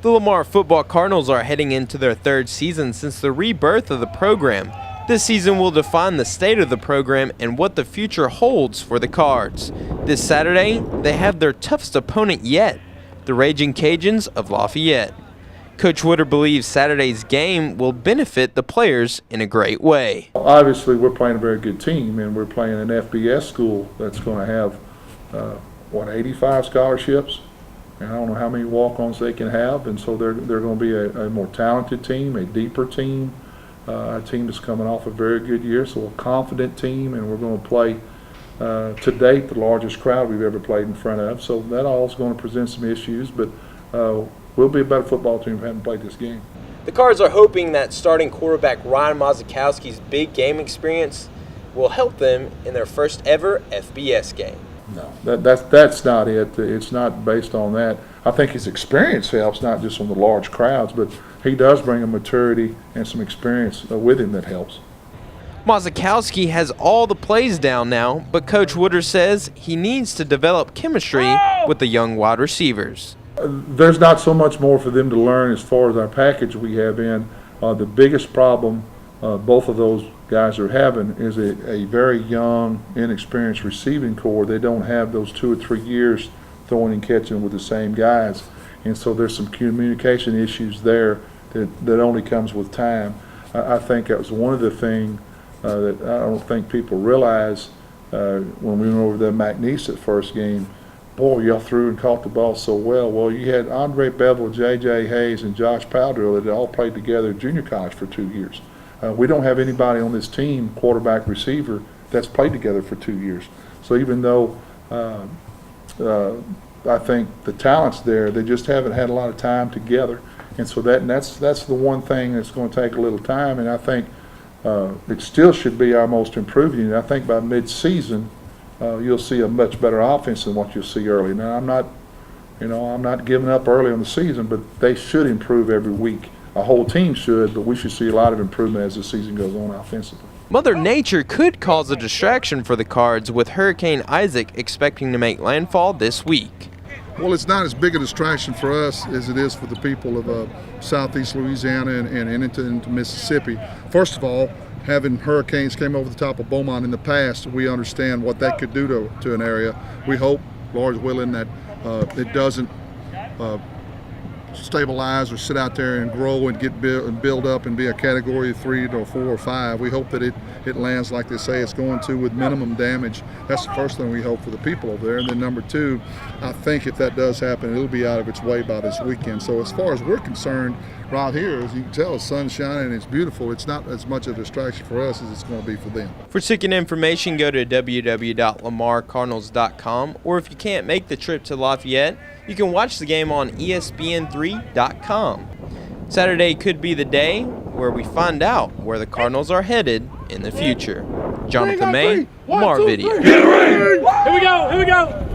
The Lamar football Cardinals are heading into their third season since the rebirth of the program. This season will define the state of the program and what the future holds for the Cards. This Saturday, they have their toughest opponent yet, the Ragin Cajuns of Lafayette. Coach Woodard believes Saturday's game will benefit the players in a great way. Obviously, we're playing a very good team, and we're playing an FBS school that's going to have, 85 scholarships. And I don't know how many walk-ons they can have, and so they're going to be a more talented team, a deeper team, a team that's coming off a very good year, so a confident team, and we're going to play, to date, the largest crowd we've ever played in front of. So that all is going to present some issues, but we'll be a better football team if we haven't played this game. The Cards are hoping that starting quarterback Ryan Mazkowski's big game experience will help them in their first ever FBS game. No, that's not it. It's not based on that. I think his experience helps, not just on the large crowds, but he does bring a maturity and some experience with him that helps. Mazkowski has all the plays down now, but Coach Woodard says he needs to develop chemistry with the young wide receivers. There's not so much more for them to learn as far as our package we have in. The biggest problem both of those guys are having is a very young, inexperienced receiving core. They don't have those 2 or 3 years throwing and catching with the same guys. And so there's some communication issues there that only comes with time. I think that was one of the things that I don't think people realize when we went over the McNeese first game. Boy, y'all threw and caught the ball so well. Well, you had Andre Bevel, J.J. Hayes, and Josh Powdrill that all played together at junior college for 2 years. We don't have anybody on this team, quarterback, receiver, that's played together for 2 years. So even though I think the talent's there, they just haven't had a lot of time together. And so that's the one thing that's going to take a little time. And I think it still should be our most improved unit. I think by mid-season, you'll see a much better offense than what you'll see early. Now, I'm not giving up early on the season, but they should improve every week. A whole team should, but we should see a lot of improvement as the season goes on offensively. Mother Nature could cause a distraction for the Cards, with Hurricane Isaac expecting to make landfall this week. Well, it's not as big a distraction for us as it is for the people of southeast Louisiana and into Mississippi. First of all, having hurricanes came over the top of Beaumont in the past, we understand what that could do to an area. We hope, Lord's willing, that it doesn't stabilize or sit out there and grow and get build up and be a category 3 or 4 or 5. We hope that it lands like they say it's going to, with minimum damage. That's the first thing we hope for the people over there. And then number 2, I think if that does happen, it'll be out of its way by this weekend. So as far as we're concerned, right here, as you can tell, the sun's shining and it's beautiful. It's not as much of a distraction for us as it's going to be for them. For ticket information, go to www.lamarcardinals.com, or if you can't make the trip to Lafayette, you can watch the game on ESPN3.com. Saturday could be the day where we find out where the Cardinals are headed in the future. Jonathan May, Lamar Video. Here we go, here we go.